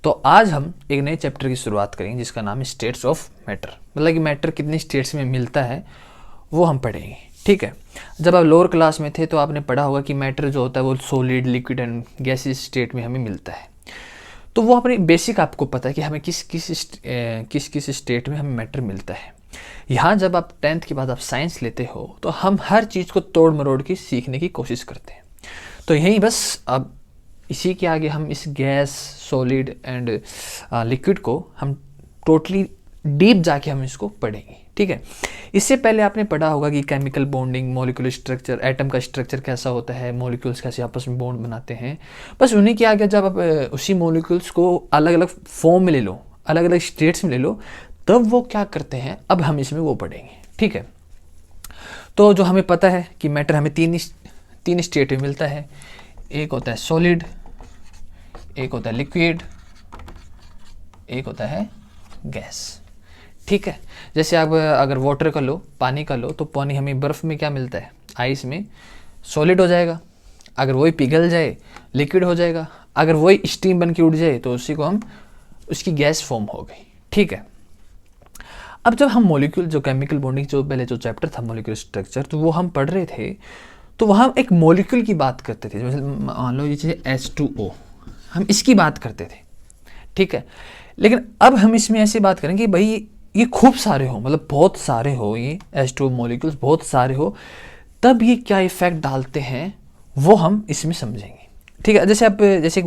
तो आज हम एक नए चैप्टर की शुरुआत करेंगे जिसका नाम है स्टेट्स ऑफ मैटर, मतलब कि मैटर कितनी स्टेट्स में मिलता है वो हम पढ़ेंगे। ठीक है, जब आप लोअर क्लास में थे तो आपने पढ़ा होगा कि मैटर जो होता है वो solid, liquid and gaseous state में हमें मिलता है। तो वो अपनी बेसिक आपको पता है कि हमें किस किस स्टेट में हमें मैटर मिलता है। यहाँ जब आप 10th के बाद आप साइंस लेते हो तो हम हर चीज़ को तोड़ मरोड़ के सीखने की कोशिश करते हैं। तो यहीं बस अब इसी के आगे हम इस गैस, सॉलिड एंड लिक्विड को हम टोटली डीप जाके हम इसको पढ़ेंगे। ठीक है, इससे पहले आपने पढ़ा होगा कि chemical bonding, molecular structure, atom का स्ट्रक्चर कैसा होता है, मॉलिक्यूल्स कैसे आपस में बॉन्ड बनाते हैं। बस उन्हीं के आगे जब आप उसी मॉलिक्यूल्स को अलग अलग फॉर्म में ले लो, अलग अलग स्टेट्स में ले लो, तब वो क्या करते हैं, अब हम इसमें वो पढ़ेंगे। ठीक है, तो जो हमें पता है कि मैटर हमें तीन स्टेट में मिलता है। एक होता है सॉलिड, एक होता है लिक्विड, एक होता है गैस। ठीक है, जैसे आप अगर वाटर का लो, पानी का लो, तो पानी हमें बर्फ़ में क्या मिलता है, आइस में सॉलिड हो जाएगा। अगर वही पिघल जाए लिक्विड हो जाएगा। अगर वही स्टीम बन के उड़ जाए तो उसी को हम उसकी गैस फॉर्म हो गई। ठीक है, अब जब हम मॉलिक्यूल जो केमिकल बॉन्डिंग जो पहले जो चैप्टर था मॉलिक्यूलर स्ट्रक्चर, तो वो हम पढ़ रहे थे, तो वहाँ एक मॉलिक्यूल की बात करते थे। जैसे मान लो जैसे H2O, हम इसकी बात करते थे। ठीक है, लेकिन अब हम इसमें ऐसी बात करेंगे कि भाई ये खूब सारे हो, मतलब बहुत सारे हो, ये H2O मॉलिक्यूल्स बहुत सारे हो, तब ये क्या इफेक्ट डालते हैं वो हम इसमें समझेंगे। ठीक है, जैसे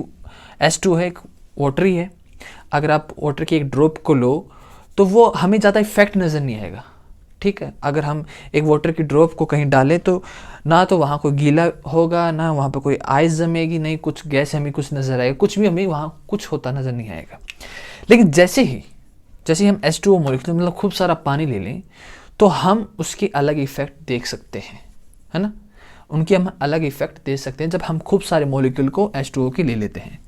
H2 है, एक वाटर ही है। अगर आप वाटर की एक ड्रॉप को लो तो वो हमें ज़्यादा इफेक्ट नज़र नहीं आएगा। ठीक है, अगर हम एक वाटर की ड्रॉप को कहीं डालें तो ना तो वहाँ कोई गीला होगा, ना वहाँ पे कोई आइस जमेगी, नहीं कुछ गैस हमें कुछ नज़र आएगा, कुछ भी हमें वहाँ कुछ होता नज़र नहीं आएगा। लेकिन जैसे ही हम H2O मॉलिक्यूल मतलब खूब सारा पानी ले लें तो हम उसके अलग इफेक्ट देख सकते हैं, है ना। उनके हम अलग इफेक्ट दे सकते हैं जब हम खूब सारे मॉलिक्यूल को H2O की ले लेते हैं।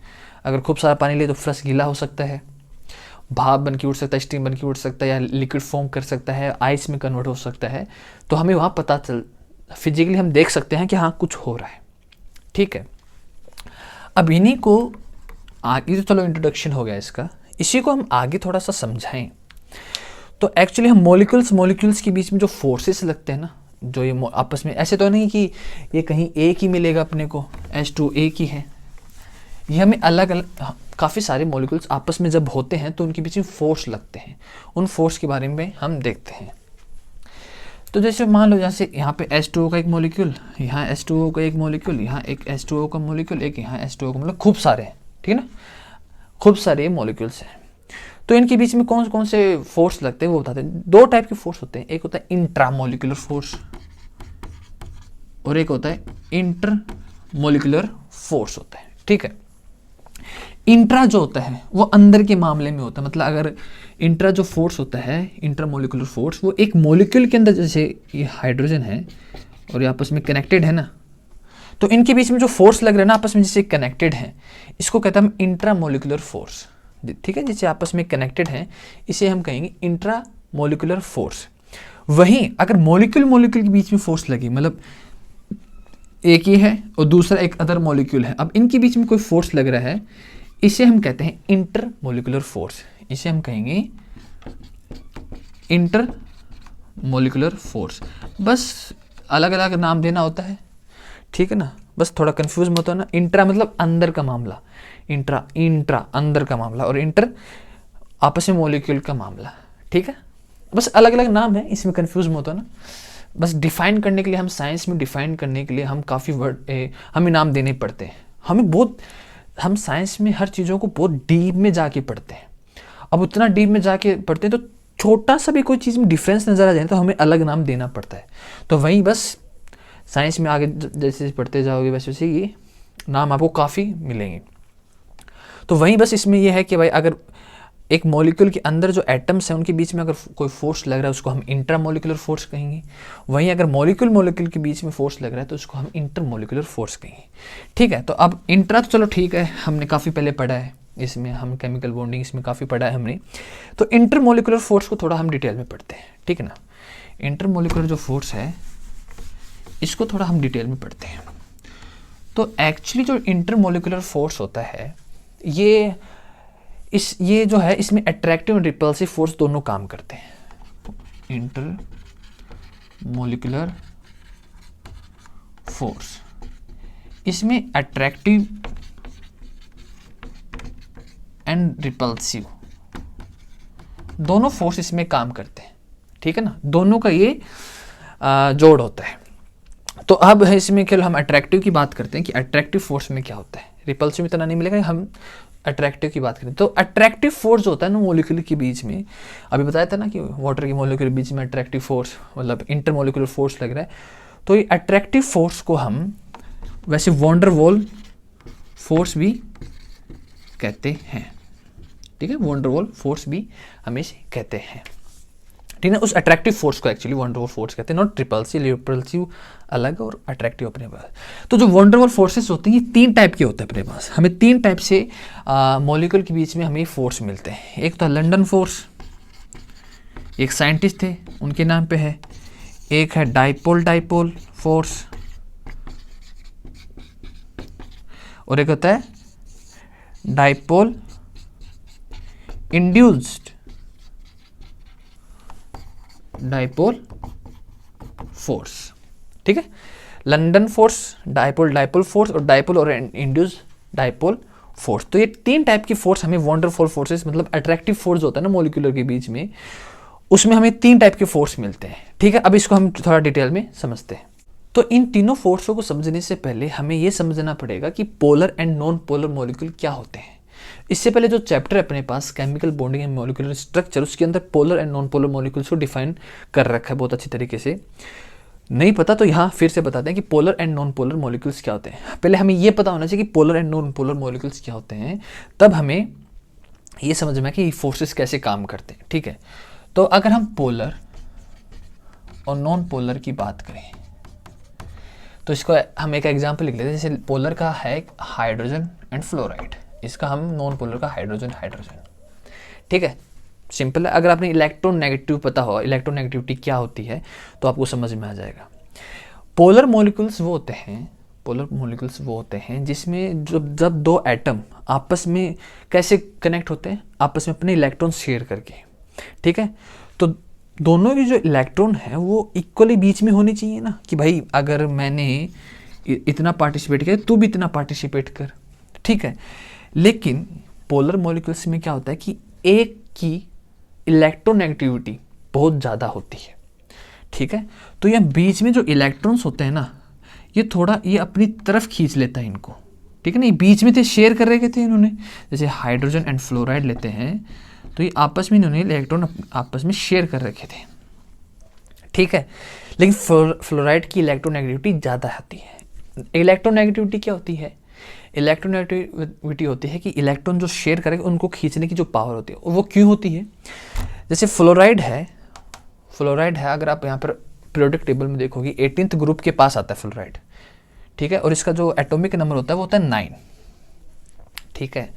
अगर खूब सारा पानी ले तो फ्रेश गीला हो सकता है, भाप बन के उड़ सकता है, स्टीम बन के उड़ सकता है, या लिक्विड फॉर्म कर सकता है, आइस में कन्वर्ट हो सकता है। तो हमें वहाँ पता फिजिकली हम देख सकते हैं कि हाँ कुछ हो रहा है। ठीक है, अब इन्हीं को आगे, तो चलो इंट्रोडक्शन हो गया इसका, इसी को हम आगे थोड़ा सा समझाएं। तो एक्चुअली हम मॉलिक्यूल्स के बीच में जो फोर्सेस लगते हैं ना, जो ये आपस में, ऐसे तो नहीं कि ये कहीं एक ही मिलेगा अपने को, H2 एक ही है। ये हमें अलग अलग काफ़ी सारे मॉलिक्यूल्स आपस में जब होते हैं तो उनके बीच में फोर्स लगते हैं। उन फोर्स के बारे में हम देखते हैं। तो जैसे मान लो जैसे यहाँ पे H2O का एक मॉलिक्यूल, यहाँ H2O का एक मॉलिक्यूल, यहाँ एक H2O का मॉलिक्यूल, एक यहाँ H2O का, मतलब खूब सारे हैं। ठीक है ना, खूब सारे मॉलिक्यूल्स हैं। तो इनके बीच में कौन कौन से फोर्स लगते हैं वो बताते हैं। दो टाइप के फोर्स होते हैं, एक होता है इंट्रा मॉलिक्यूलर फोर्स और एक होता है इंटर मॉलिक्यूलर फोर्स होता है। ठीक है, इंट्रा जो होता है वो अंदर के मामले में होता है, मतलब अगर इंट्रा जो फोर्स होता है, इंट्रा मॉलिक्यूलर फोर्स, वो एक मॉलिक्यूल के अंदर, जैसे ये हाइड्रोजन है और ये आपस में कनेक्टेड है ना, तो इनके बीच में जो फोर्स लग रहा है ना आपस में, जैसे कनेक्टेड है, इसको कहते हैं हम इंट्रा मॉलिक्यूलर फोर्स। ठीक है, जैसे आपस में कनेक्टेड है इसे हम कहेंगे इंट्रा मॉलिक्यूलर फोर्स। वहीं अगर मॉलिक्यूल के बीच में फोर्स लगी, मतलब एक ही है और दूसरा एक अदर मॉलिक्यूल है, अब इनके बीच में कोई फोर्स लग रहा है, इसे हम कहते हैं इंटर मॉलिक्यूलर फोर्स। इसे हम कहेंगे इंटर मॉलिक्यूलर फोर्स। बस अलग अलग नाम देना होता है। ठीक है ना, बस थोड़ा कंफ्यूज मत होना। इंट्रा मतलब अंदर का मामला, इंट्रा अंदर का मामला, और इंटर आपस में मॉलिक्यूल का मामला। ठीक है, बस अलग अलग नाम है, इसमें कंफ्यूज मत होना। बस डिफाइन करने के लिए, हम साइंस में डिफाइन करने के लिए हम काफ़ी वर्ड हमें नाम देने पड़ते हैं। हम साइंस में हर चीज़ों को बहुत डीप में जाके पढ़ते हैं। अब उतना डीप में जाके पढ़ते हैं तो छोटा सा भी कोई चीज़ में डिफरेंस नज़र आ जाए तो हमें अलग नाम देना पड़ता है। तो वहीं बस साइंस में आगे जैसे पढ़ते जाओगे वैसे वैसे ये नाम आपको काफ़ी मिलेंगे। तो वहीं बस इसमें यह है कि भाई अगर एक मॉलिक्यूल के अंदर जो एटम्स हैं उनके बीच में अगर कोई फोर्स लग रहा है उसको हम इंट्रा मॉलिक्यूलर फोर्स कहेंगे। वहीं अगर मॉलिक्यूल के बीच में फोर्स लग रहा है तो उसको हम इंटर मॉलिक्यूलर फोर्स कहेंगे। ठीक है, तो अब इंट्रा तो चलो ठीक है, हमने काफ़ी पहले पढ़ा है, इसमें हम केमिकल बॉन्डिंग इसमें काफ़ी पढ़ा है हमने। तो इंटर मॉलिक्यूलर फोर्स को थोड़ा हम डिटेल में पढ़ते हैं। ठीक है ना, इंटर मॉलिक्यूलर जो फोर्स है इसको थोड़ा हम डिटेल में पढ़ते हैं। तो एक्चुअली जो इंटर मॉलिक्यूलर फोर्स होता है ये जो है इसमें अट्रैक्टिव एंड रिपल्सिव फोर्स दोनों काम करते हैं। इंटर मोलिकुलर फोर्स, इसमें अट्रैक्टिव एंड रिपल्सिव दोनों फोर्स इसमें काम करते हैं, ठीक है ना, दोनों का ये जोड़ होता है। तो अब इसमें केवल हम अट्रैक्टिव की बात करते हैं कि अट्रैक्टिव फोर्स में क्या होता है, रिपल्सिव इतना नहीं मिलेगा, हम अट्रैक्टिव की बात करें तो अट्रैक्टिव फोर्स जो होता है ना मॉलिक्यूल के बीच में, अभी बताया था ना कि वाटर के मॉलिक्यूल के बीच में अट्रैक्टिव फोर्स मतलब इंटरमॉलिक्यूलर फोर्स लग रहा है, तो ये अट्रैक्टिव फोर्स को हम वैसे वॉन डेर वाल फोर्स भी कहते हैं, ठीक है, वॉन डेर वाल फोर्स भी हम इसे कहते हैं, ठीक है। उस अट्रैक्टिव फोर्स को actually van der Waals force कहते हैं, नॉट रिपल्सिव। रिपल्सिव अलग और अट्रैक्टिव अपने पास। तो जो वॉन डेर वाल फोर्सेस होते हैं ये 3 टाइप के होते हैं अपने पास, हमें 3 टाइप से मॉलिक्यूल के बीच में हमें फोर्स मिलते हैं। एक तो लंडन फोर्स, एक साइंटिस्ट थे उनके नाम पे है, एक है डाइपोल डाइपोल फोर्स, और एक होता है डाइपोल इंड्यूस्ड डाइपोल फोर्स, ठीक है। London force, dipole dipole force और डाइपोल और इंड्यूस्ड डाइपोल फोर्स। तो ये 3 टाइप की फोर्स हमें वॉन डेर वाल फोर्सेस मतलब अट्रैक्टिव फोर्स होता है ना मॉलिक्यूलर के बीच में, उसमें हमें 3 टाइप के फोर्स मिलते हैं, ठीक है। अब इसको हम थोड़ा डिटेल में समझते हैं। तो इन तीनों फोर्सों को समझने से पहले हमें यह समझना पड़ेगा कि polar and non polar molecule क्या होते हैं। इससे पहले जो चैप्टर है अपने पास chemical bonding and molecular structure, उसके अंदर polar and non polar molecules को डिफाइन कर रखा है बहुत अच्छी तरीके से। नहीं पता तो यहाँ फिर से बताते हैं कि polar and non polar molecules क्या होते हैं। पहले हमें ये पता होना चाहिए कि polar and non polar molecules क्या होते हैं, तब हमें ये समझ में कि फोर्सेस कैसे काम करते हैं, ठीक है। तो अगर हम पोलर और नॉन पोलर की बात करें तो इसको हम एक एग्जाम्पल लिख लेते हैं। जैसे पोलर का है हाइड्रोजन एंड फ्लोराइड, इसका हम नॉन पोलर का हाइड्रोजन हाइड्रोजन, ठीक है, सिंपल है। अगर आपने इलेक्ट्रोनेगेटिव पता हो, इलेक्ट्रोनेगेटिविटी क्या होती है, तो आपको समझ में आ जाएगा। पोलर मॉलिक्यूल्स वो होते हैं जिसमें जब 2 एटम आपस में कैसे कनेक्ट होते हैं, आपस में अपने इलेक्ट्रॉन शेयर करके, ठीक है। तो दोनों की जो इलेक्ट्रॉन है वो इक्वली बीच में होनी चाहिए ना, कि भाई अगर मैंने इतना पार्टिसिपेट किया तू भी इतना पार्टिसिपेट कर, ठीक है। लेकिन पोलर मॉलिक्यूल्स में क्या होता है कि एक की इलेक्ट्रोनेगेटिविटी बहुत ज़्यादा होती है, ठीक है। तो ये बीच में जो इलेक्ट्रॉन्स होते हैं ना, ये थोड़ा ये अपनी तरफ खींच लेता है इनको, ठीक है ना। ये बीच में थे, शेयर कर रहे थे इन्होंने, जैसे हाइड्रोजन एंड फ्लोराइड लेते हैं तो ये आपस में इन्होंने इलेक्ट्रॉन आपस में शेयर कर रखे थे, ठीक है। लेकिन फ्लोराइड की इलेक्ट्रोनेगेटिविटी ज़्यादा होती है। इलेक्ट्रोनेगेटिविटी क्या होती है? इलेक्ट्रोनेगेटिविटी होती है कि इलेक्ट्रॉन जो शेयर करेंगे उनको खींचने की जो पावर होती है वो क्यों होती है। जैसे फ्लोराइड है, अगर आप यहाँ पर पीरियोडिक टेबल में देखोगे 18th ग्रुप के पास आता है फ्लोराइड, ठीक है, और इसका जो एटॉमिक नंबर होता है वो होता है 9, ठीक है।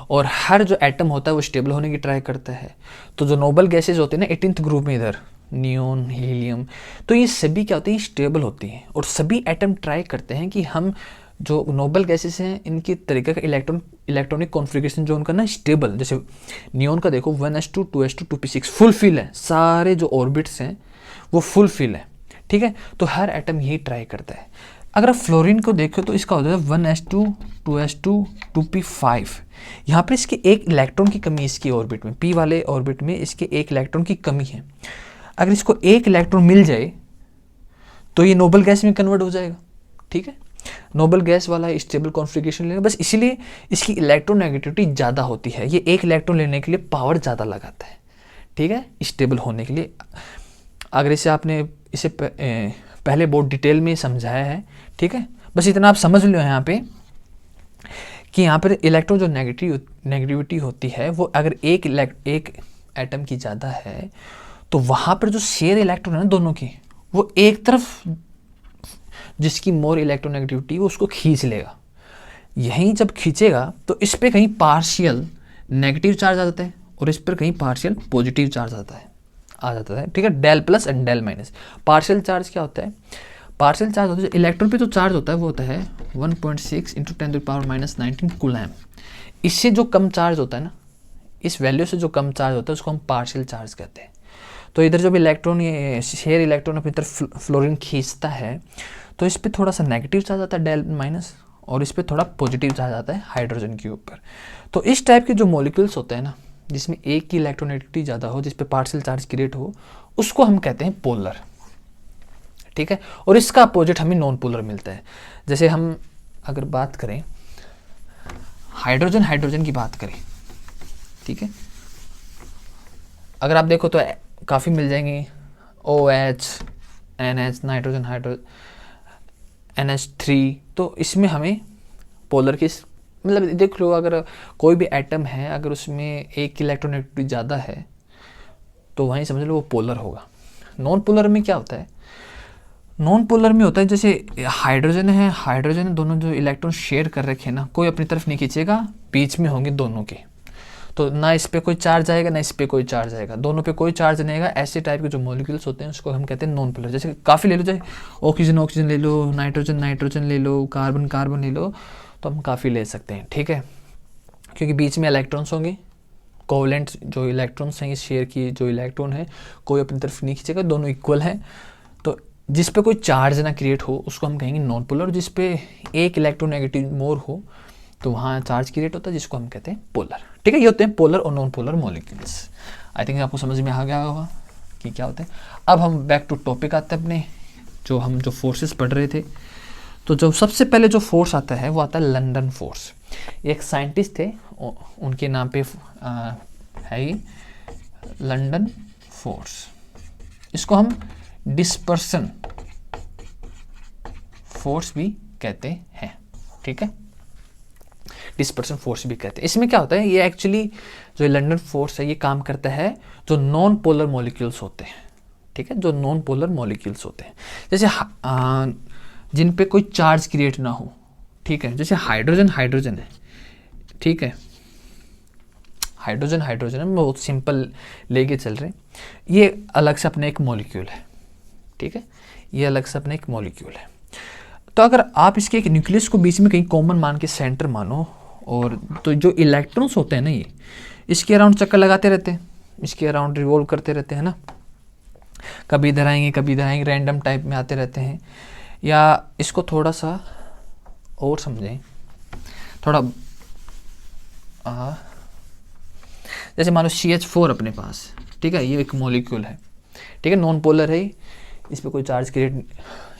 और हर जो एटम होता है वो स्टेबल होने की ट्राई करता है। तो जो नोबल गैसेज होते हैं ना 18th ग्रुप में, इधर नियोन, हीलियम, तो ये सभी क्या होते हैं, स्टेबल होती हैं। और सभी एटम ट्राई करते हैं कि हम जो नोबल गैसेस हैं इनकी तरीके का इलेक्ट्रॉनिक कॉन्फ़िगरेशन जो उनका ना स्टेबल, जैसे नियोन का देखो 1s2 2s2 2p6 full fill है, सारे जो ऑर्बिट्स हैं वो फुल फिल है, ठीक है। तो हर एटम यही ट्राई करता है। अगर आप फ्लोरीन को देखो तो इसका होता है 1s2 2s2 2p5, यहाँ पर इसके एक इलेक्ट्रॉन की कमी, इसकी ऑर्बिट में p वाले ऑर्बिट में इसके एक इलेक्ट्रॉन की कमी है। अगर इसको एक इलेक्ट्रॉन मिल जाए तो ये नोबल गैस में कन्वर्ट हो जाएगा, ठीक है। नोबल गैस वाला स्टेबल कॉन्फ़िगरेशन लेगा, बस इसीलिए इसकी इलेक्ट्रोनेगेटिविटी ज़्यादा होती है। ये एक इलेक्ट्रॉन लेने के लिए पावर ज़्यादा लगाता है, ठीक है, स्टेबल होने के लिए। अगर इसे आपने इसे पहले बहुत डिटेल में समझाया है, ठीक है, बस इतना आप समझ लो यहाँ पे कि यहाँ पर इलेक्ट्रॉन जो नेगेटिविटी होती है वो अगर एक एटम की ज़्यादा है तो वहाँ पर जो शेयर इलेक्ट्रॉन है ना दोनों की, वो एक तरफ जिसकी मोर इलेक्ट्रोनेगेटिविटी वो उसको खींच लेगा। यहीं जब खींचेगा तो इस पर कहीं पार्शियल नेगेटिव चार्ज आ जाता है और इस पर कहीं पार्शियल पॉजिटिव चार्ज आ जाता है, ठीक है। Del plus and del minus. Partial charge क्या होता है? पार्शियल चार्ज होता है इलेक्ट्रॉन पे जो चार्ज होता है वो होता है 1.6 × 10⁻⁻19 कूलम। इससे जो कम चार्ज होता है ना, इस वैल्यू से जो कम चार्ज होता है उसको हम पार्शियल चार्ज कहते हैं। तो इधर जब इलेक्ट्रॉन, ये शेयर इलेक्ट्रॉन अपनी तरफ फ्लोरीन खींचता है तो इस पर थोड़ा सा नेगेटिव चार्ज आता है डेल माइनस, और इस पर थोड़ा पॉजिटिव चार्ज आता है हाइड्रोजन के ऊपर। तो इस टाइप के जो मॉलिक्यूल्स होते हैं ना, जिसमें एक की इलेक्ट्रोनेगेटिविटी ज़्यादा हो, जिस पे पार्शियल चार्ज क्रिएट हो, उसको हम कहते हैं पोलर। ठीक है, और इसका अपोजिट हमें नॉन पोलर मिलता है। जैसे हम अगर बात करें हाइड्रोजन की बात करें, ठीक है, अगर आप देखो तो काफ़ी मिल जाएंगे, OH, NH, नाइट्रोजन NH3। तो इसमें हमें पोलर की, मतलब देख लो, अगर कोई भी एटम है अगर उसमें एक इलेक्ट्रोनेगेटिविटी ज़्यादा है तो वहीं समझ लो वो पोलर होगा। नॉन पोलर में क्या होता है, नॉन पोलर में होता है जैसे हाइड्रोजन दोनों जो इलेक्ट्रॉन शेयर कर रखे हैं ना, कोई अपनी तरफ नहीं खींचेगा, बीच में होंगे दोनों के, तो ना इस पे कोई चार्ज आएगा ना इस पे कोई चार्ज आएगा, दोनों पे कोई चार्ज नहीं आएगा। ऐसे टाइप के जो मॉलिक्यूल्स होते हैं उसको हम कहते हैं नॉन पोलर। जैसे काफ़ी ले लो, जैसे ऑक्सीजन ले लो, नाइट्रोजन ले लो, कार्बन ले लो, तो हम काफ़ी ले सकते हैं। ठीक है, क्योंकि बीच में इलेक्ट्रॉन्स होंगे, कोवलेंट जो इलेक्ट्रॉन्स हैं, इस शेयर की जो इलेक्ट्रॉन है कोई अपनी तरफ नहीं खींचेगा, दोनों इक्वल हैं। तो जिस पे कोई चार्ज ना क्रिएट हो उसको हम कहेंगे नॉन पोलर। जिस पे एक इलेक्ट्रोनेगेटिव मोर हो तो वहाँ चार्ज क्रिएट होता है, जिसको हम कहते हैं पोलर। ठीक है, ये होते हैं पोलर और non polar molecules. I think आपको समझ में आ गया होगा कि क्या होते हैं। अब हम बैक टू टॉपिक आते हैं अपने, जो फोर्सेस पढ़ रहे थे। तो जो सबसे पहले जो फोर्स आता है वो आता है लंदन फोर्स। एक साइंटिस्ट थे, उनके नाम पे है ये लंदन फोर्स। इसको हम डिस्पर्सन फोर्स भी कहते हैं। ठीक है, डिस्पर्सन फोर्स भी कहते हैं। इसमें क्या होता है, ये एक्चुअली जो लंदन फोर्स है ये काम करता है जो नॉन पोलर मॉलिक्यूल्स होते हैं। ठीक है, जो नॉन पोलर मॉलिक्यूल्स होते हैं, जैसे जिन पे कोई चार्ज क्रिएट ना हो। ठीक है, जैसे हाइड्रोजन है। ठीक है, हाइड्रोजन है, बहुत सिंपल लेके चल रहे हैं। ये अलग से अपने एक मॉलिक्यूल है। ठीक है, ये अलग से अपना एक मॉलिक्यूल है। तो अगर आप इसके एक न्यूक्लियस को बीच में कहीं कॉमन मान के सेंटर मानो, और तो जो इलेक्ट्रॉन्स होते हैं ना ये इसके अराउंड चक्कर लगाते रहते हैं, इसके अराउंड रिवॉल्व करते रहते हैं ना, कभी इधर आएंगे, रैंडम टाइप में आते रहते हैं। या इसको थोड़ा सा और समझें, थोड़ा जैसे मान लो CH4 अपने पास। ठीक है, ये एक मॉलिक्यूल है। ठीक है, नॉन पोलर है, इस पर कोई चार्ज क्रिएट,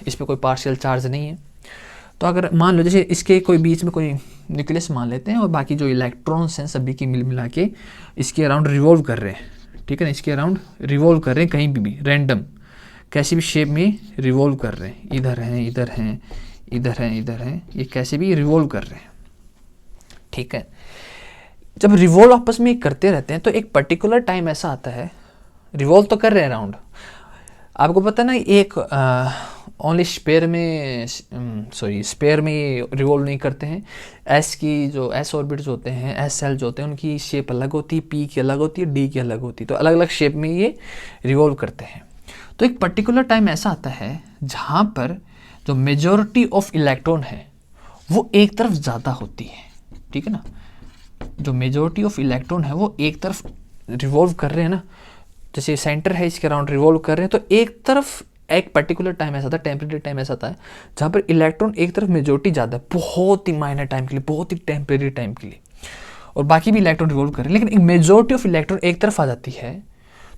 इस पर कोई पार्शियल चार्ज नहीं है। तो अगर मान लो जैसे इसके कोई बीच में कोई न्यूक्लियस मान लेते हैं और बाकी जो इलेक्ट्रॉन्स हैं सभी की मिला के इसके अराउंड रिवॉल्व कर रहे हैं। ठीक है ना, इसके अराउंड रिवॉल्व कर रहे हैं, कहीं भी रैंडम कैसी भी शेप में रिवॉल्व कर रहे हैं, इधर हैं, ये कैसे भी रिवॉल्व कर रहे हैं। ठीक है, जब रिवॉल्व आपस में करते रहते हैं तो एक पर्टिकुलर टाइम ऐसा आता है, रिवॉल्व तो कर रहे हैं अराउंड, आपको पता है ना, एक ओनली स्पेयर में रिवॉल्व नहीं करते हैं। एस ऑर्बिट्स होते हैं, एस सेल जो होते हैं, उनकी शेप अलग होती है, पी की अलग होती है, डी की अलग होती है, तो अलग अलग शेप में ये रिवॉल्व करते हैं। तो एक पर्टिकुलर टाइम ऐसा आता है जहाँ पर जो मेजॉरिटी ऑफ इलेक्ट्रॉन है वो एक तरफ ज़्यादा होती है। ठीक है ना, जो मेजॉरिटी ऑफ इलेक्ट्रॉन है वो एक तरफ रिवॉल्व कर रहे हैं ना, जैसे सेंटर है इसके अराउंड रिवॉल्व कर रहे हैं, तो एक तरफ एक पर्टिकुलर टाइम ऐसा था, टेम्परेरी टाइम ऐसा था जहाँ पर इलेक्ट्रॉन एक तरफ मेजॉरिटी ज़्यादा है, बहुत ही माइनर टाइम के लिए, बहुत ही टेम्परेरी टाइम के लिए, और बाकी भी इलेक्ट्रॉन रिवॉल्व कर रहे हैं, लेकिन एक मेजॉरिटी ऑफ इलेक्ट्रॉन एक तरफ आ जाती है।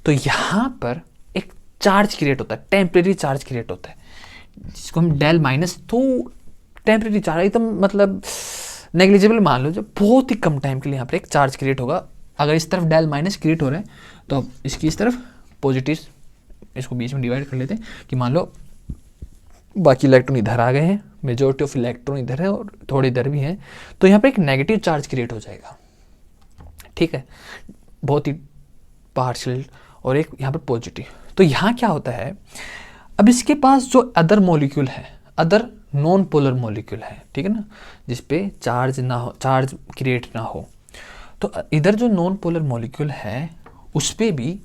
तो यहाँ पर एक चार्ज क्रिएट होता है, टेम्परेरी चार्ज क्रिएट होता है, जिसको हम डेल माइनस। तो टेम्परेरी चार्ज एकदम मतलब नेग्लिजिबल मान लो, जब बहुत ही कम टाइम के लिए यहाँ पर एक चार्ज क्रिएट होगा। अगर इस तरफ डेल माइनस क्रिएट हो रहा है तो अब इसकी इस तरफ पॉजिटिव, इसको बीच में डिवाइड कर लेते हैं कि मान लो बाकी इलेक्ट्रॉन इधर आ गए हैं, मेजॉरिटी ऑफ इलेक्ट्रॉन इधर है और थोड़े इधर भी हैं, तो यहाँ पे एक नेगेटिव चार्ज क्रिएट हो जाएगा। ठीक है, बहुत ही पार्शियल, और एक यहाँ पर पॉजिटिव। तो यहाँ क्या होता है, अब इसके पास जो अदर मॉलिक्यूल है, अदर नॉन पोलर मॉलिक्यूल है, ठीक है ना, जिसपे चार्ज ना हो, चार्ज क्रिएट ना हो, तो इधर जो नॉन पोलर मॉलिक्यूल है उस पे भी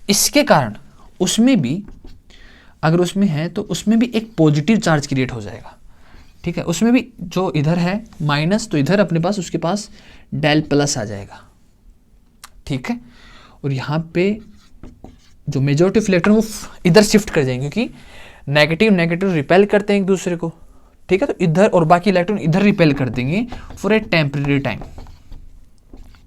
इसके कारण उसमें भी अगर उसमें है तो उसमें भी एक पॉजिटिव चार्ज क्रिएट हो जाएगा। ठीक है, उसमें भी जो इधर है माइनस, तो इधर अपने पास उसके पास डेल प्लस आ जाएगा, ठीक है। और यहाँ पे जो मेजॉरिटी ऑफ इलेक्ट्रॉन वो इधर शिफ्ट कर जाएंगे, क्योंकि नेगेटिव नेगेटिव रिपेल करते हैं एक दूसरे को, ठीक है। तो इधर, और बाकी इलेक्ट्रॉन इधर रिपेल कर देंगे फॉर ए टेम्परेरी टाइम,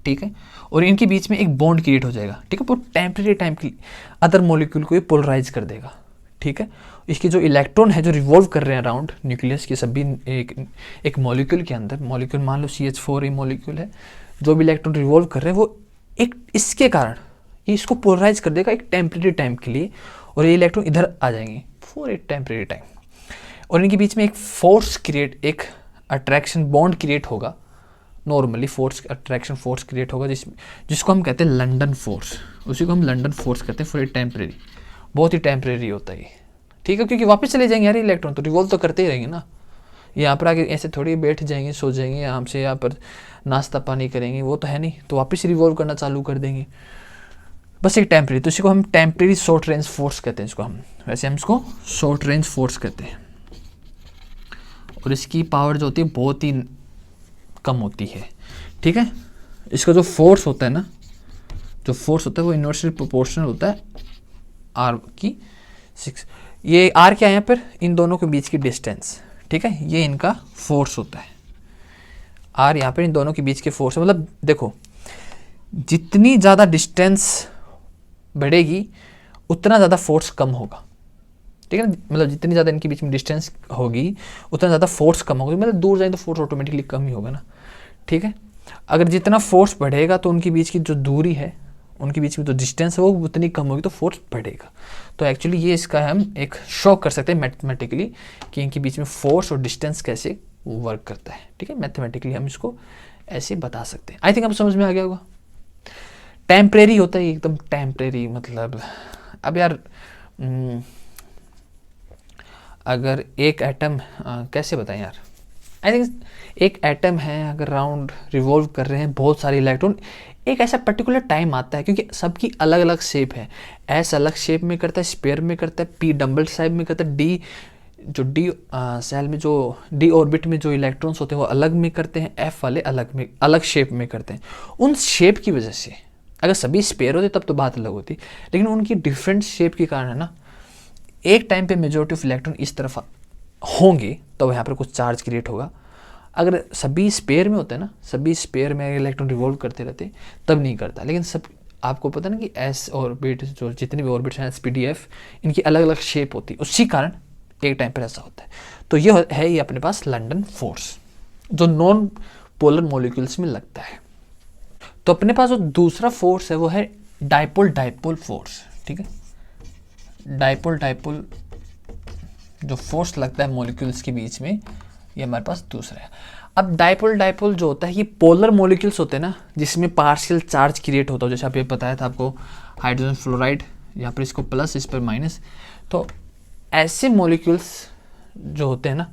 ठीक है। और इनके बीच में एक बॉन्ड क्रिएट हो जाएगा, ठीक है, वो टेम्परेरी टाइम के लिए अदर मॉलिक्यूल को ये पोलराइज कर देगा, ठीक है। इसके जो इलेक्ट्रॉन है जो रिवॉल्व कर रहे हैं अराउंड न्यूक्लियस के सभी एक मॉलिक्यूल के अंदर, मॉलिक्यूल मान लो CH4 मॉलिक्यूल है, जो भी इलेक्ट्रॉन रिवॉल्व कर रहे हैं वो एक इसके कारण ये इसको पोलराइज कर देगा एक टेम्परेरी टाइम के लिए, और ये इलेक्ट्रॉन इधर आ जाएंगे फॉर ए टेम्परेरी टाइम। और इनके बीच में एक फोर्स क्रिएट, एक अट्रैक्शन बॉन्ड क्रिएट होगा, normally force attraction force create होगा, जिसको हम कहते हैं लंदन फोर्स, उसी को हम लंदन फोर्स कहते हैं फॉर ए टेम्परेरी। बहुत ही टेम्परेरी होता है ये, ठीक है, क्योंकि वापस चले जाएंगे यार इलेक्ट्रॉन, तो रिवॉल्व तो करते ही रहेंगे ना, यहाँ पर आके ऐसे थोड़ी बैठ जाएंगे, सो जाएंगे आराम से, यहाँ पर नाश्ता पानी करेंगे, वो तो है नहीं, तो वापस रिवॉल्व करना चालू कर देंगे, बस एक टेम्परेरी। तो इसी को हम टेम्परेरी शॉर्ट रेंज फोर्स कहते हैं, इसको हम वैसे हम इसको शॉर्ट रेंज फोर्स कहते हैं। और इसकी पावर जो होती है बहुत ही कम होती है, ठीक है। इसका जो फोर्स होता है ना, जो फोर्स होता है वो इन्वर्सली प्रोपोर्शनल होता है आर की 6। ये आर क्या है यहाँ पर, इन दोनों के बीच की डिस्टेंस, ठीक है, ये इनका फोर्स होता है। आर यहाँ पर इन दोनों के बीच के फोर्स, मतलब देखो जितनी ज़्यादा डिस्टेंस बढ़ेगी उतना ज़्यादा फोर्स कम होगा, ठीक है ना, मतलब जितनी ज़्यादा इनके बीच में डिस्टेंस होगी उतना ज़्यादा फोर्स कम होगा, मतलब दूर जाए तो फोर्स ऑटोमेटिकली कम ही होगा ना, ठीक है। अगर जितना फोर्स बढ़ेगा तो उनके बीच की जो दूरी है, उनके बीच में जो डिस्टेंस है वो उतनी कम होगी, तो फोर्स बढ़ेगा। तो एक्चुअली ये इसका हम एक शो कर सकते हैं मैथमेटिकली कि इनके बीच में फोर्स और डिस्टेंस कैसे वर्क करता है, ठीक है, मैथमेटिकली हम इसको ऐसे बता सकते हैं। आई थिंक अब समझ में आ गया होगा। टेम्परेरी होता है एकदम टेम्परेरी, मतलब अब यार अगर एक एटम कैसे बताएं यार, आई थिंक एक एटम है अगर राउंड रिवॉल्व कर रहे हैं बहुत सारे इलेक्ट्रॉन, एक ऐसा पर्टिकुलर टाइम आता है, क्योंकि सबकी अलग अलग शेप है, एस अलग शेप में करता है, स्पेयर में करता है, पी डबल शेप में करता है, डी जो डी सेल में जो डी ऑर्बिट में जो इलेक्ट्रॉन्स होते हैं वो अलग में करते हैं, एफ वाले अलग शेप में करते हैं। उन शेप की वजह से अगर सभी स्पेयर होते तब तो बात अलग होती, लेकिन उनकी डिफरेंट शेप के कारण है ना, एक टाइम पे मेजॉरिटी ऑफ इलेक्ट्रॉन इस तरफ होंगे तो यहाँ पर कुछ चार्ज क्रिएट होगा। अगर सभी स्पेयर में होते हैं ना, सभी स्पेयर में इलेक्ट्रॉन रिवॉल्व करते रहते तब नहीं करता, लेकिन सब आपको पता ना कि एस ऑर्बिट जो जितने भी ऑर्बिट्स हैं SPDF इनकी अलग अलग शेप होती है, उसी कारण एक टाइम पर ऐसा होता है। तो ये है ये अपने पास लंदन फोर्स जो नॉन पोलर मॉलिक्यूल्स में लगता है। तो अपने पास जो दूसरा फोर्स है वो है डाइपोल डाइपोल फोर्स, ठीक है। डाइपोल डाइपोल जो फोर्स लगता है मॉलिक्यूल्स के बीच में, ये हमारे पास दूसरा है। अब डाइपोल डाइपोल जो होता है ये पोलर मॉलिक्यूल्स होते हैं ना, जिसमें पार्शियल चार्ज क्रिएट होता है, जैसे आप ये बताया था आपको हाइड्रोजन फ्लोराइड, यहाँ पर इसको प्लस इस पर माइनस। तो ऐसे मॉलिक्यूल्स जो होते हैं ना,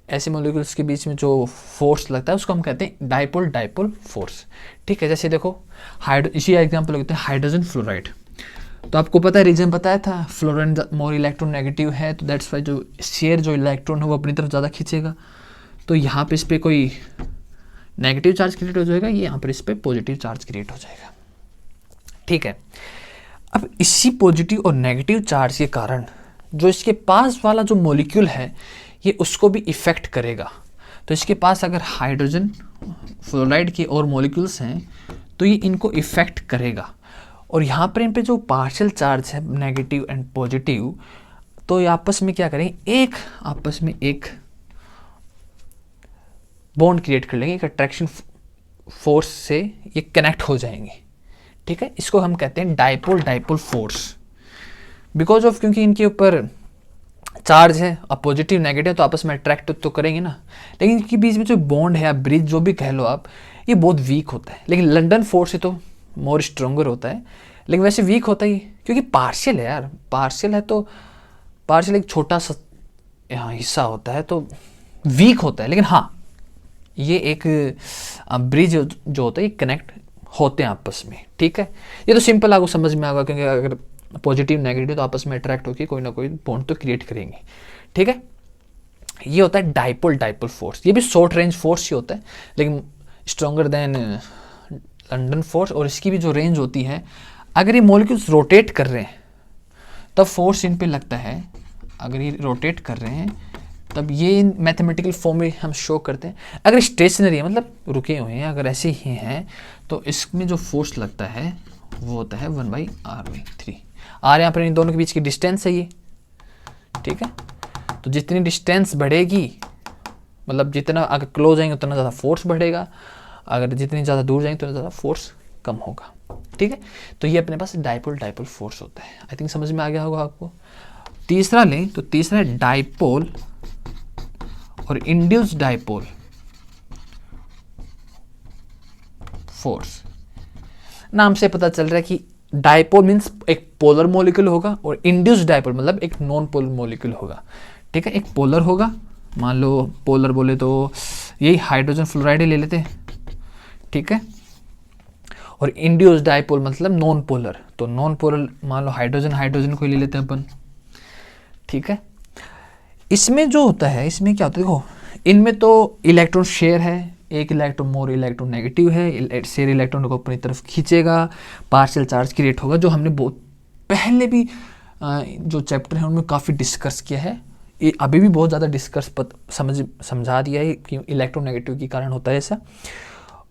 ऐसे मॉलिक्यूल्स के बीच में जो फोर्स लगता है उसको हम कहते हैं डाइपोल डाइपोल फोर्स, ठीक है। जैसे देखो इसी एग्जाम्पल लेते हैं हाइड्रोजन फ्लोराइड, तो आपको पता है रीजन बताया था, फ्लोरीन मोर इलेक्ट्रॉन नेगेटिव है, तो दैट्स वाई जो शेयर जो इलेक्ट्रॉन है वो अपनी तरफ ज़्यादा खींचेगा, तो यहाँ पे इस पर कोई नेगेटिव चार्ज क्रिएट हो जाएगा, ये यहाँ पर इस पर पॉजिटिव चार्ज क्रिएट हो जाएगा, ठीक है। अब इसी पॉजिटिव और नेगेटिव चार्ज के कारण जो इसके पास वाला जो मॉलिक्यूल है ये उसको भी इफ़ेक्ट करेगा। तो इसके पास अगर हाइड्रोजन फ्लोराइड के और मॉलिक्यूल्स हैं तो ये इनको इफ़ेक्ट करेगा, और यहाँ पर इन पे जो पार्शियल चार्ज है नेगेटिव एंड पॉजिटिव, तो ये आपस में क्या करेंगे, एक आपस में एक बॉन्ड क्रिएट कर लेंगे, एक अट्रैक्शन फोर्स से ये कनेक्ट हो जाएंगे, ठीक है। इसको हम कहते हैं dipole dipole force, because of क्योंकि इनके ऊपर चार्ज है और पॉजिटिव नेगेटिव तो आपस में अट्रैक्ट तो करेंगे ना, लेकिन इनके बीच में जो बॉन्ड है या ब्रिज जो भी कह लो आप, ये बहुत वीक होता है। लेकिन लंदन फोर्स से तो मोर स्ट्रोंगर होता है, लेकिन वैसे वीक होता ही क्योंकि पार्शियल है यार, पार्शियल है तो पार्शियल एक छोटा सा हिस्सा होता है तो वीक होता है, लेकिन हाँ ये एक ब्रिज जो होता है ये कनेक्ट होते हैं आपस में, ठीक है। ये तो सिंपल आपको समझ में आएगा, क्योंकि अगर पॉजिटिव नेगेटिव तो आपस में अट्रैक्ट होकर कोई ना कोई बॉन्ड तो क्रिएट करेंगे, ठीक है। ये होता है डाइपोल डाइपोल फोर्स। ये भी शॉर्ट रेंज फोर्स ही होता है, लेकिन स्ट्रॉन्गर देन लंडन फोर्स। और इसकी भी जो रेंज होती है, अगर ये मॉलिक्यूल्स रोटेट कर रहे हैं तब फोर्स इन पे लगता है। अगर ये रोटेट कर रहे हैं तब ये मैथमेटिकल फॉर्म में हम शो करते हैं। अगर स्टेशनरी है मतलब रुके हुए हैं, अगर ऐसे ही हैं, तो इसमें जो फोर्स लगता है वो होता है 1/r/3। आर यहाँ पर इन दोनों के बीच की डिस्टेंस है ये, ठीक है। तो जितनी डिस्टेंस बढ़ेगी, मतलब जितना अगर क्लोज जाएंगे उतना ज़्यादा फोर्स बढ़ेगा, अगर जितनी ज़्यादा दूर जाएंगे उतना ज़्यादा फोर्स कम होगा, ठीक है। तो ये अपने पास डाइपोल डाइपोल फोर्स होता है। आई थिंक समझ में आ गया होगा आपको। तीसरा लें तो तीसरा है डाइपोल और इंड्यूस्ड डाइपोल फोर्स। नाम से पता चल रहा है कि डाइपोल मीन्स एक पोलर मॉलिक्यूल होगा और इंड्यूस्ड डाइपोल मतलब एक नॉन पोलर मॉलिक्यूल होगा, ठीक है। एक पोलर होगा, मान लो पोलर बोले तो यही हाइड्रोजन फ्लोराइड ले लेते हैं, ठीक है। और इंड्यूस्ड डाइपोल मतलब नॉन पोलर, तो नॉन पोलर मान लो हाइड्रोजन हाइड्रोजन को ले लेते हैं अपन, ठीक है। इसमें जो होता है, इसमें क्या होता है, देखो इनमें तो इलेक्ट्रॉन शेयर है, एक इलेक्ट्रॉन मोर इलेक्ट्रॉन नेगेटिव है, शेयर इलेक्ट्रॉन को अपनी तरफ खींचेगा, पार्शियल चार्ज क्रिएट होगा, जो हमने बहुत पहले भी जो चैप्टर है उनमें काफ़ी डिस्कस किया है। ये अभी भी बहुत ज़्यादा डिस्कस समझा दिया है कि इलेक्ट्रॉन नेगेटिव के कारण होता है ऐसा।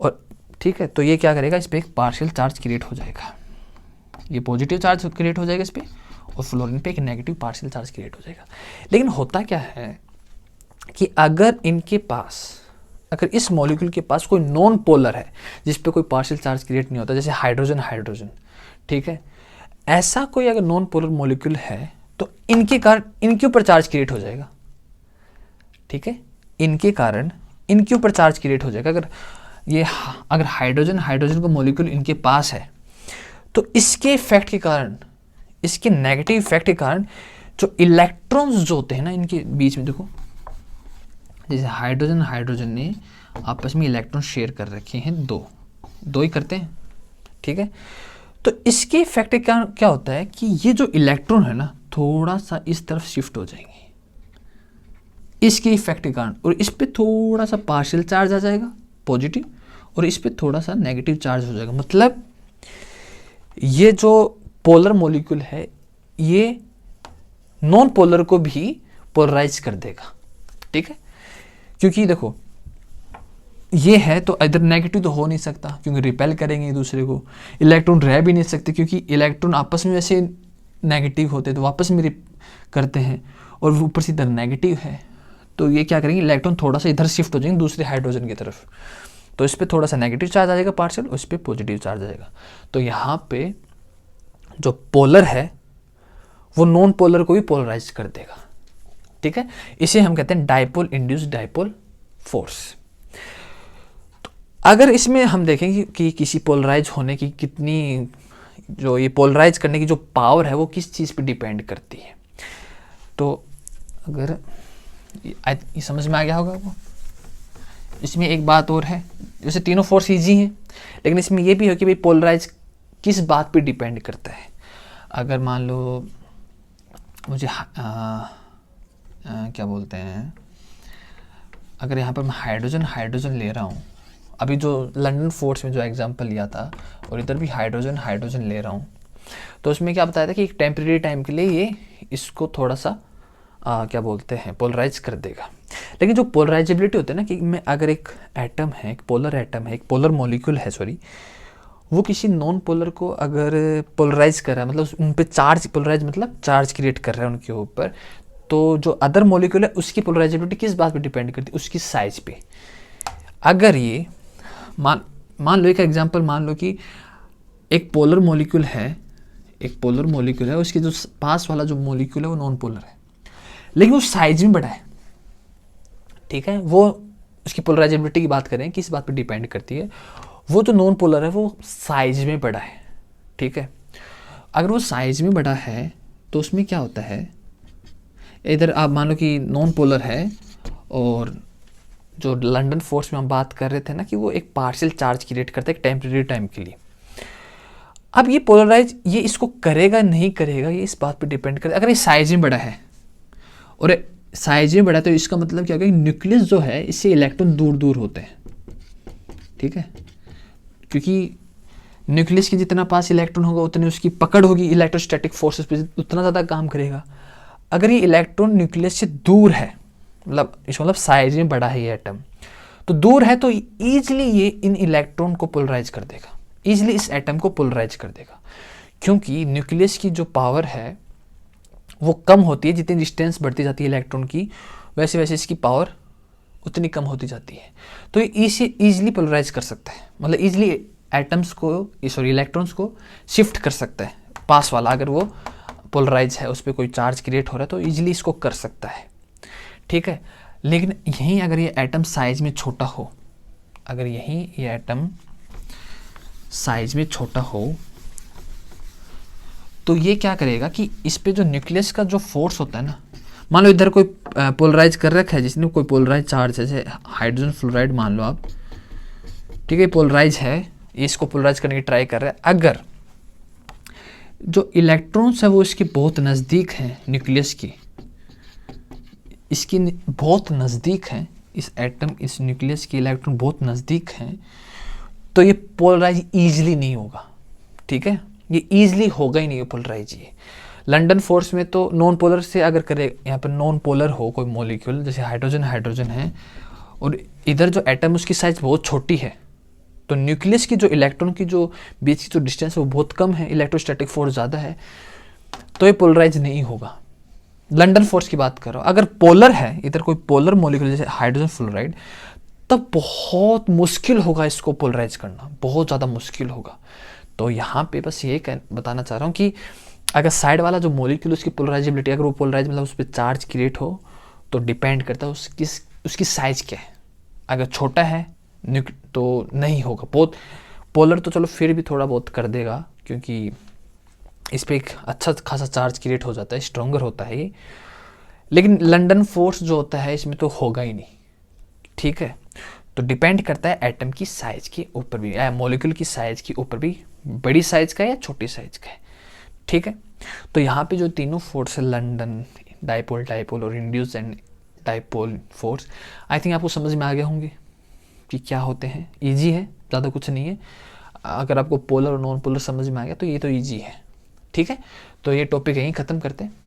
और ठीक है, तो ये क्या करेगा, इस पर एक पार्शियल चार्ज क्रिएट हो जाएगा, ये पॉजिटिव चार्ज क्रिएट हो जाएगा इस पर, और फ्लोरीन पे एक नेगेटिव पार्शियल चार्ज क्रिएट हो जाएगा। लेकिन होता क्या है कि अगर इनके पास, अगर इस मॉलिक्यूल के पास कोई नॉन पोलर है जिस पे कोई पार्शियल चार्ज क्रिएट नहीं होता, जैसे हाइड्रोजन हाइड्रोजन, ठीक है, ऐसा कोई अगर नॉन पोलर मॉलिक्यूल है तो इनके कारण इनके ऊपर चार्ज क्रिएट हो जाएगा, ठीक है। इनके कारण इनके ऊपर चार्ज क्रिएट हो जाएगा। अगर हाइड्रोजन हाइड्रोजन का मॉलिक्यूल इनके पास है तो इसके इफेक्ट के कारण, इसके नेगेटिव इफेक्ट के कारण जो इलेक्ट्रॉन्स जो होते हैं ना इनके बीच में, देखो जैसे हाइड्रोजन हाइड्रोजन ने आपस में इलेक्ट्रॉन शेयर कर रखे हैं, दो ही करते हैं, ठीक है। तो इसके इफेक्ट के कारण क्या होता है कि ये जो इलेक्ट्रॉन है ना थोड़ा सा इस तरफ शिफ्ट हो जाएंगे इसके इफेक्ट के कारण, और इस पे थोड़ा सा पार्शियल चार्ज आ जाएगा पॉजिटिव, और इस पे थोड़ा सा नेगेटिव चार्ज हो जाएगा। मतलब ये जो पोलर मॉलिक्यूल है ये नॉन पोलर को भी पोलराइज कर देगा, ठीक है। क्योंकि देखो ये है तो इधर नेगेटिव तो हो नहीं सकता क्योंकि रिपेल करेंगे एक दूसरे को, इलेक्ट्रॉन रह भी नहीं सकते क्योंकि इलेक्ट्रॉन आपस में वैसे नेगेटिव होते तो वापस में करते हैं, और ऊपर से इधर नेगेटिव है, तो ये क्या करेंगे, इलेक्ट्रॉन थोड़ा सा इधर शिफ्ट हो जाएंगे दूसरे हाइड्रोजन की तरफ, तो इस पर थोड़ा सा नेगेटिव चार्ज आ जाएगा पार्शियल, उस पर पॉजिटिव चार्ज आ जाएगा। तो यहाँ पे जो पोलर है वो नॉन पोलर को भी पोलराइज कर देगा, ठीक है। इसे हम कहते हैं डाइपोल इंड्यूस्ड डाइपोल फोर्स। तो अगर इसमें हम देखेंगे कि किसी पोलराइज होने की कितनी, जो ये पोलराइज करने की जो पावर है वो किस चीज़ पे डिपेंड करती है, तो अगर ये समझ में आ गया होगा वो। इसमें एक बात और है, जैसे तीनों फोर्स इजी हैं, लेकिन इसमें ये भी है कि भाई पोलराइज किस बात पे डिपेंड करता है। अगर मान लो मुझे क्या बोलते हैं, अगर यहाँ पर मैं हाइड्रोजन हाइड्रोजन ले रहा हूँ, अभी जो लंदन फोर्स में जो एग्जांपल लिया था, और इधर भी हाइड्रोजन हाइड्रोजन ले रहा हूँ, तो उसमें क्या बताया था कि एक टेम्परेरी टाइम के लिए ये इसको थोड़ा सा क्या बोलते हैं पोलराइज कर देगा। लेकिन जो पोलराइजेबिलिटी होती है ना, कि मैं अगर एक एटम है, एक पोलर एटम है, एक पोलर मॉलिक्यूल है सॉरी, वो किसी नॉन पोलर को अगर पोलराइज कर रहा है, मतलब उन पे चार्ज, पोलराइज मतलब चार्ज क्रिएट कर रहा है उनके ऊपर, तो जो अदर मॉलिक्यूल है उसकी पोलराइजेबिलिटी किस बात पे डिपेंड करती है, उसकी साइज पे। अगर ये मान लो एक एग्जांपल, मान लो कि एक पोलर मॉलिक्यूल है, एक पोलर मॉलिक्यूल है, उसके जो पास वाला जो मॉलिक्यूल है वो नॉन पोलर है, लेकिन वो साइज में बड़ा है, ठीक है। वो उसकी पोलराइजेबिलिटी की बात करें किस बात पे डिपेंड करती है, वो जो नॉन पोलर है वो साइज में बड़ा है, ठीक है। अगर वो साइज में बड़ा है तो उसमें क्या होता है, इधर आप मान लो कि नॉन पोलर है, और जो लंदन फोर्स में हम बात कर रहे थे ना कि वो एक पार्शियल चार्ज क्रिएट करता है एक टेम्परेरी टाइम के लिए। अब ये पोलराइज ये इसको करेगा नहीं करेगा, ये इस बात पे डिपेंड करता है। अगर ये साइज में बड़ा है और साइज में बड़ा है तो इसका मतलब क्या होगा, न्यूक्लियस जो है इससे इलेक्ट्रॉन दूर दूर होते हैं, ठीक है, क्योंकि न्यूक्लियस के जितना पास इलेक्ट्रॉन होगा उतनी उसकी पकड़ होगी इलेक्ट्रोस्टैटिक फोर्सेस पे, उतना ज़्यादा काम करेगा। अगर ये इलेक्ट्रॉन न्यूक्लियस से दूर है, मतलब इसका मतलब साइज में बड़ा है ये एटम, तो दूर है तो ईजिली ये इन इलेक्ट्रॉन को पोलराइज कर देगा, ईजिली इस एटम को पोलराइज कर देगा, क्योंकि न्यूक्लियस की जो पावर है वो कम होती है, जितनी डिस्टेंस बढ़ती जाती है इलेक्ट्रॉन की वैसे वैसे इसकी पावर उतनी कम होती जाती है। तो ये ईजिली पोलराइज कर सकता है, मतलब ईजिली एटम्स को, सॉरी इलेक्ट्रॉन्स को शिफ्ट कर सकता है पास वाला, अगर वो पोलराइज है उस पर कोई चार्ज क्रिएट हो रहा है तो ईजिली इसको कर सकता है, ठीक है। लेकिन यहीं अगर ये एटम साइज में छोटा हो, अगर यहीं ये एटम साइज में छोटा हो तो ये क्या करेगा कि इस पे जो न्यूक्लियस का जो फोर्स होता है ना, मान लो इधर कोई पोलराइज कर रखा है, जिसने कोई पोलराइज चार्ज है, जैसे हाइड्रोजन फ्लोराइड मान लो आप, ठीक है, पोलराइज है, इसको पोलराइज करने की ट्राई कर रहा है। अगर जो इलेक्ट्रॉन्स है वो इसके बहुत नज़दीक हैं, न्यूक्लियस की इसकी बहुत नज़दीक हैं, इस एटम इस न्यूक्लियस के इलेक्ट्रॉन बहुत नज़दीक हैं, तो ये पोलराइज ईजिली नहीं होगा, ठीक है, ये ईजिली होगा ही नहीं ये पोलराइज। ये लंडन फोर्स में तो नॉन पोलर से अगर करे, यहाँ पर नॉन पोलर हो कोई मॉलिक्यूल, जैसे हाइड्रोजन है और इधर जो एटम उसकी साइज बहुत छोटी है, तो न्यूक्लियस की जो इलेक्ट्रॉन की जो बीच की जो डिस्टेंस है वो बहुत कम है, इलेक्ट्रोस्टैटिक फोर्स ज़्यादा है, तो ये पोलराइज नहीं होगा। लंडन फोर्स की बात कर रहा हूँ। अगर पोलर है, इधर कोई पोलर मॉलिक्यूल जैसे हाइड्रोजन फ्लोराइड, तब बहुत मुश्किल होगा इसको पोलराइज करना, बहुत ज़्यादा मुश्किल होगा। तो यहाँ पे बस ये बताना चाह रहा हूँ कि अगर साइड वाला जो मॉलिक्यूल उसकी पोलराइजेबिलिटी, अगर वो पोलराइज मतलब उस पर चार्ज क्रिएट हो, तो डिपेंड करता है उसकी साइज क्या है। अगर छोटा है तो नहीं होगा, बहुत पोलर तो चलो फिर भी थोड़ा बहुत कर देगा, क्योंकि इस पर एक अच्छा खासा चार्ज क्रिएट हो जाता है, स्ट्रॉन्गर होता है ये। लेकिन लंडन फोर्स जो होता है इसमें तो होगा ही नहीं, ठीक है। तो डिपेंड करता है एटम की साइज के ऊपर भी, या मॉलिक्यूल की साइज के ऊपर भी, बड़ी साइज का या छोटी साइज का है, ठीक है। तो यहाँ पे जो तीनों फोर्स है, लंडन, डाइपोल और induce and dipole force, I think आपको समझ में आ गए होंगे कि क्या होते हैं। ईजी है, ज़्यादा कुछ नहीं है। अगर आपको पोलर और नॉन पोलर समझ में आ गया तो ये तो ईजी है, ठीक है। तो ये टॉपिक यहीं ख़त्म करते हैं।